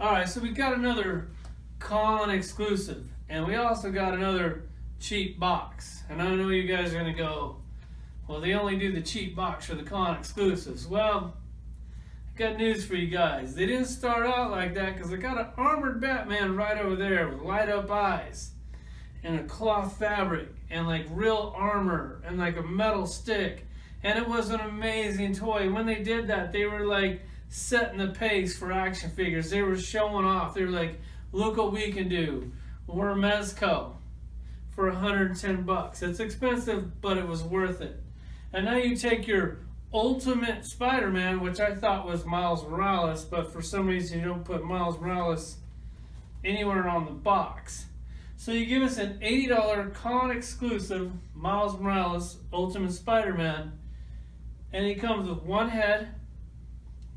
Alright, so we got another con exclusive, and we also got another cheap box. And I know you guys are going to go, well, they only do the cheap box for the con exclusives. Well, I got news for you guys. They didn't start out like that, because they got an armored Batman right over there with light up eyes and a cloth fabric and like real armor and like a metal stick. And it was an amazing toy. When they did that, they were like setting the pace for action figures. They were showing off. They were like, look what we can do. We're Mezco for 110 bucks. It's expensive, but it was worth it. And now you take your Ultimate Spider-Man, which I thought was Miles Morales, but for some reason you don't put Miles Morales anywhere on the box. So you give us an $80 con exclusive Miles Morales Ultimate Spider-Man, and he comes with one head.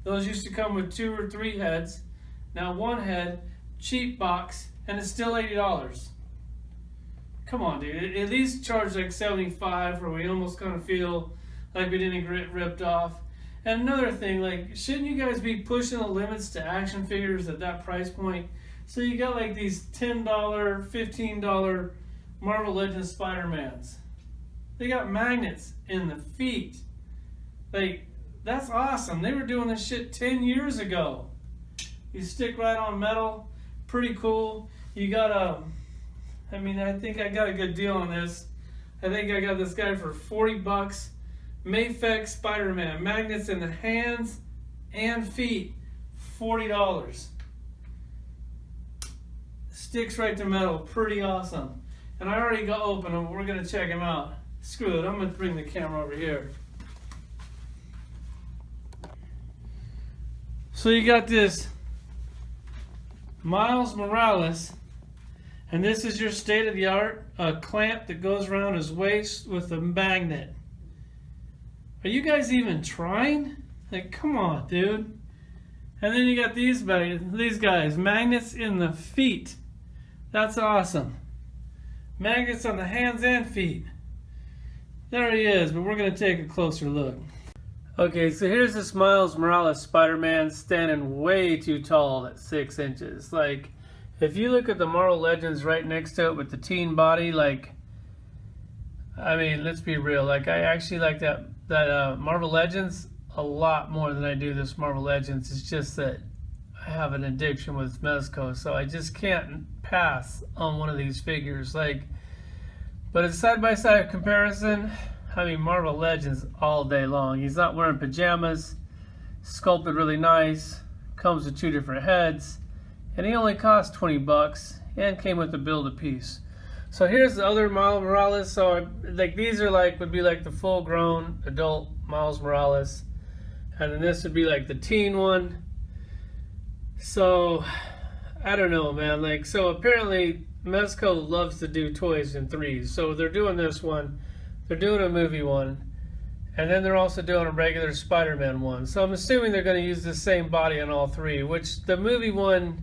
Those used to come with 2 or 3 heads. Now one head, cheap box, and it's still $80. Come on, dude. At least charge like $75, where we almost kind of feel like we didn't get ripped off. And another thing, like, shouldn't you guys be pushing the limits to action figures at that price point? So you got like these $10, $15 Marvel Legends Spider-Mans. They got magnets in the feet. Like, that's awesome. They were doing this shit 10 years ago. You stick right on metal. Pretty cool. You got I think I got a good deal on this. I think I got this guy for 40 bucks. Mayfix Spider-Man. Magnets in the hands and feet. $40. Sticks right to metal. Pretty awesome. And I already got open them. We're going to check him out. Screw it. I'm going to bring the camera over here. So you got this Miles Morales, and this is your state-of-the-art clamp that goes around his waist with a magnet. Are you guys even trying? Like, come on, dude. And then you got these guys, magnets in the feet. That's awesome. Magnets on the hands and feet. There he is, but we're going to take a closer look. Okay, so here's this Miles Morales Spider-Man standing way too tall at 6 inches. Like, if you look at the Marvel Legends right next to it with the teen body, like, I mean, let's be real. Like, I actually like that Marvel Legends a lot more than I do this Marvel Legends. It's just that I have an addiction with Mezco, so I just can't pass on one of these figures. Like, but it's side-by-side comparison. I mean, Marvel Legends all day long. He's not wearing pajamas, sculpted really nice, comes with 2 different heads, and he only cost 20 bucks and came with a build-a-piece. So here's the other Miles Morales. So like, these are like, would be like the full-grown adult Miles Morales, and then this would be like the teen one. So I don't know, man. Like, so apparently Mezco loves to do toys in 3s. So they're doing this one. They're doing a movie one, and then they're also doing a regular Spider-Man one. So I'm assuming they're going to use the same body on all 3, which the movie one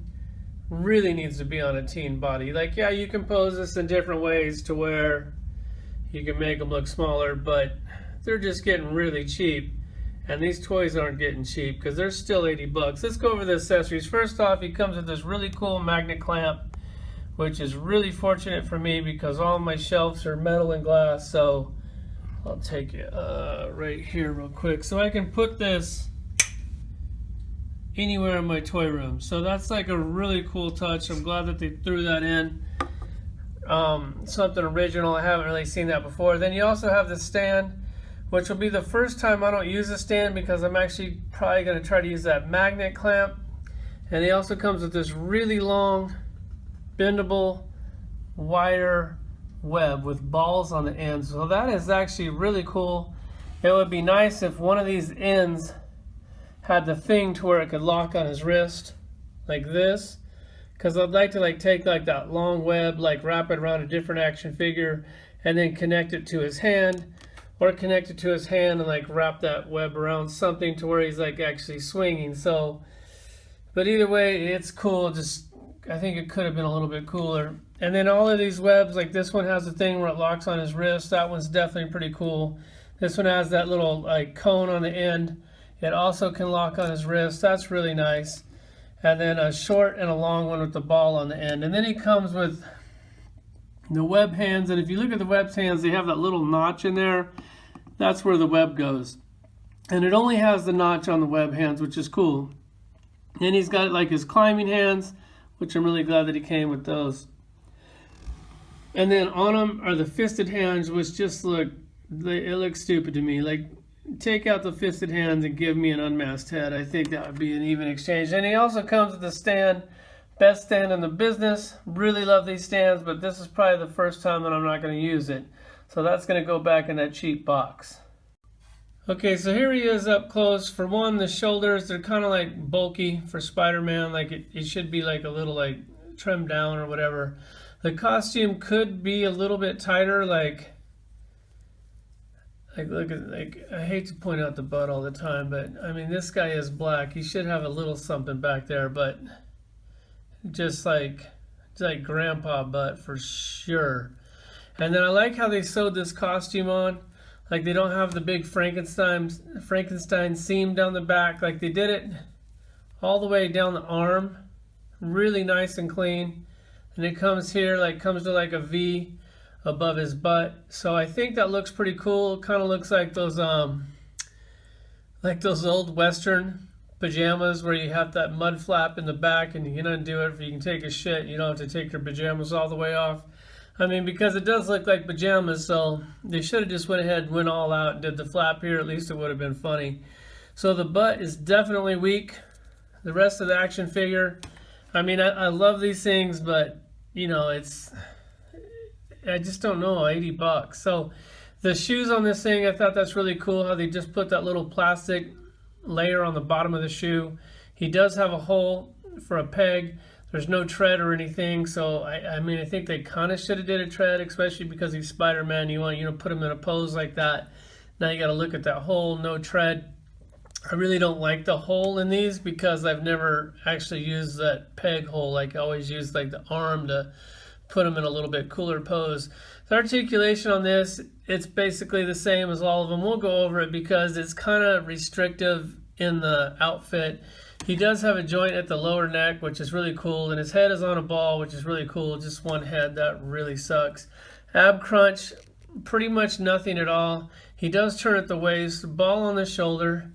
really needs to be on a teen body. Like, yeah, you can pose this in different ways to where you can make them look smaller, but they're just getting really cheap. And these toys aren't getting cheap because they're still 80 bucks. Let's go over the accessories. First off, he comes with this really cool magnet clamp, which is really fortunate for me because all my shelves are metal and glass. So I'll take it right here real quick. So I can put this anywhere in my toy room. So that's like a really cool touch. I'm glad that they threw that in. Something original. I haven't really seen that before. Then you also have the stand, which will be the first time I don't use the stand because I'm actually probably going to try to use that magnet clamp. And he also comes with this really long bendable wire web with balls on the ends. So that is actually really cool. It would be nice if one of these ends had the thing to where it could lock on his wrist like this, because I'd like to like take like that long web, like wrap it around a different action figure and then connect it to his hand, or connect it to his hand and like wrap that web around something to where he's like actually swinging. So, but either way, it's cool. Just, I think it could have been a little bit cooler. And then all of these webs, like this one has a thing where it locks on his wrist. That one's definitely pretty cool. This one has that little like cone on the end. It also can lock on his wrist. That's really nice. and then a short and a long one with the ball on the end. And then he comes with the web hands, and if you look at the web hands, they have that little notch in there. That's where the web goes. And it only has the notch on the web hands, which is cool. And he's got like his climbing hands, which I'm really glad that he came with those. And then on them are the fisted hands, which just look, it looks stupid to me. Like, take out the fisted hands and give me an unmasked head. I think that would be an even exchange. And he also comes with the stand, best stand in the business. Really love these stands, but this is probably the first time that I'm not going to use it. So that's going to go back in that cheap box. Okay, so here he is up close. For one, the shoulders, they're kind of like bulky for Spider-Man. Like it should be like a little like trimmed down or whatever. The costume could be a little bit tighter, like look at, like, I hate to point out the butt all the time, but I mean, this guy is black. He should have a little something back there, but just like grandpa butt for sure. And then I like how they sewed this costume on. Like, they don't have the big Frankenstein seam down the back. Like, they did it all the way down the arm. Really nice and clean. And it comes here, like, comes to like a V above his butt. So I think that looks pretty cool. It kind of looks like those old Western pajamas where you have that mud flap in the back and you can undo it if you can take a shit. You don't have to take your pajamas all the way off. I mean, because it does look like pajamas, so they should have just went ahead and went all out and did the flap here. At least it would have been funny. So the butt is definitely weak. The rest of the action figure, I mean, I love these things, but, you know, I just don't know, $80. So the shoes on this thing, I thought that's really cool how they just put that little plastic layer on the bottom of the shoe. He does have a hole for a peg. There's no tread or anything, so I mean, I think they kind of should have did a tread, especially because he's Spider-Man. You want, put him in a pose like that. Now you got to look at that hole, no tread. I really don't like the hole in these because I've never actually used that peg hole. Like, I always use like the arm to put them in a little bit cooler pose. The articulation on this, it's basically the same as all of them. We'll go over it because it's kind of restrictive in the outfit. He does have a joint at the lower neck, which is really cool, and his head is on a ball, which is really cool. Just one head, that really sucks. Ab crunch, pretty much nothing at all. He does turn at the waist, ball on the shoulder.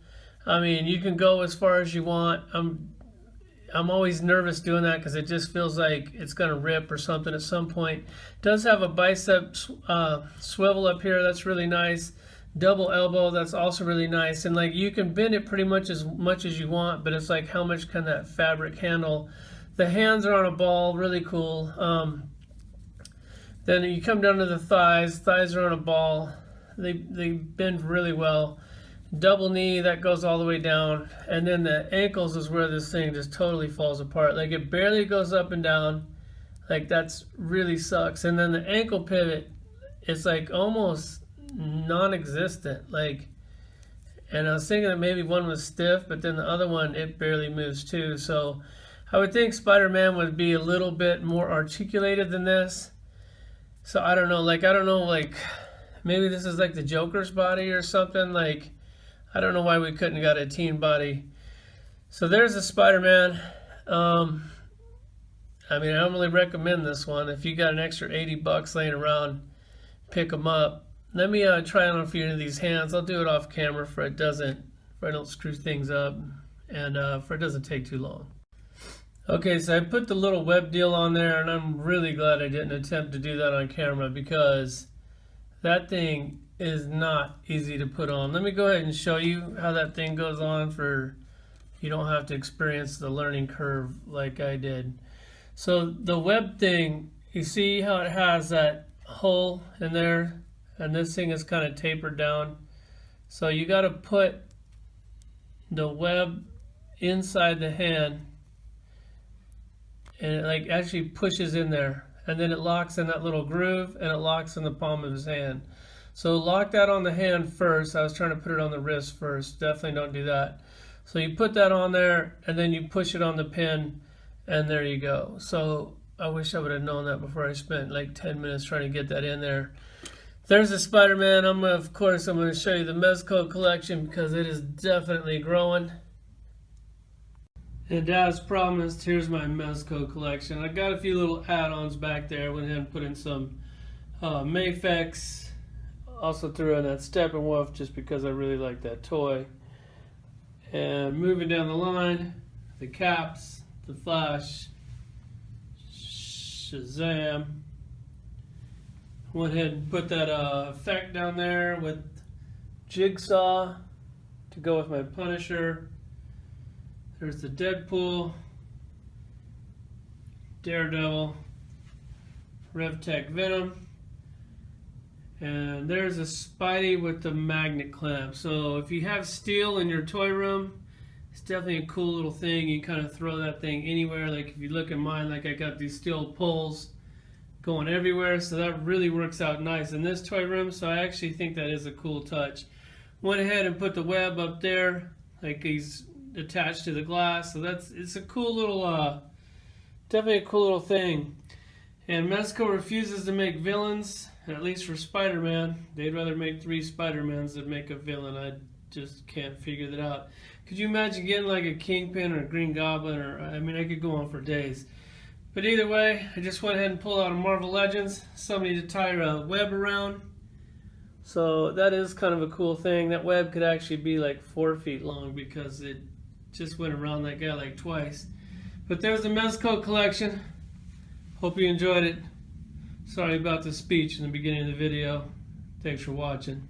I mean, you can go as far as you want. I'm always nervous doing that because it just feels like it's going to rip or something at some point. Does have a bicep swivel up here. That's really nice. Double elbow, that's also really nice. And like, you can bend it pretty much as you want, but it's like, how much can that fabric handle? The hands are on a ball, really cool. Then you come down to the thighs. Thighs are on a ball. They bend really well. Double knee, that goes all the way down. And then the ankles is where this thing just totally falls apart. Like, it barely goes up and down. Like, that's really sucks. And then the ankle pivot, it's like almost non-existent. Like, and I was thinking that maybe one was stiff, but then the other one, it barely moves too. So I would think Spider-Man would be a little bit more articulated than this. So I don't know, like maybe this is like the Joker's body or something. Like, I don't know why we couldn't have got a teen body. So there's a Spider-Man. I mean, I don't really recommend this one. If you got an extra $80 laying around, pick them up. Let me try on a few of these hands. I'll do it off camera for I don't screw things up, and for it doesn't take too long. Okay, so I put the little web deal on there, and I'm really glad I didn't attempt to do that on camera because that thing is not easy to put on. Let me go ahead and show you how that thing goes on for you don't have to experience the learning curve like I did. So the web thing, you see how it has that hole in there? And this thing is kind of tapered down. So you got to put the web inside the hand, and it like actually pushes in there, and then it locks in that little groove, and it locks in the palm of his hand. So lock that on the hand first. I was trying to put it on the wrist first. Definitely don't do that. So you put that on there, and then you push it on the pin, and there you go. So I wish I would have known that before I spent like 10 minutes trying to get that in there. There's a Spider-Man. Of course, I'm going to show you the Mezco collection because it is definitely growing. And as promised, here's my Mezco collection. I got a few little add-ons back there. I went ahead and put in some Mafex. Also threw in that Steppenwolf just because I really like that toy. And moving down the line, the Caps, the Flash, Shazam. Went ahead and put that effect down there with Jigsaw to go with my Punisher. There's the Deadpool, Daredevil, RevTech Venom, and there's a Spidey with the magnet clamp. So if you have steel in your toy room, it's definitely a cool little thing. You kind of throw that thing anywhere. Like if you look at mine, like I got these steel poles going everywhere, so that really works out nice in this toy room. So I actually think that is a cool touch. Went ahead and put the web up there, like he's attached to the glass. So it's a cool little, definitely a cool little thing. And Mezco refuses to make villains, at least for Spider-Man. They'd rather make 3 Spider-Mans than make a villain. I just can't figure that out. Could you imagine getting like a Kingpin or a Green Goblin? Or I mean, I could go on for days. But either way, I just went ahead and pulled out a Marvel Legends, somebody to tie a web around. So that is kind of a cool thing. That web could actually be like 4 feet long because it just went around that guy like twice. But there's the Mezco collection. Hope you enjoyed it. Sorry about the speech in the beginning of the video. Thanks for watching.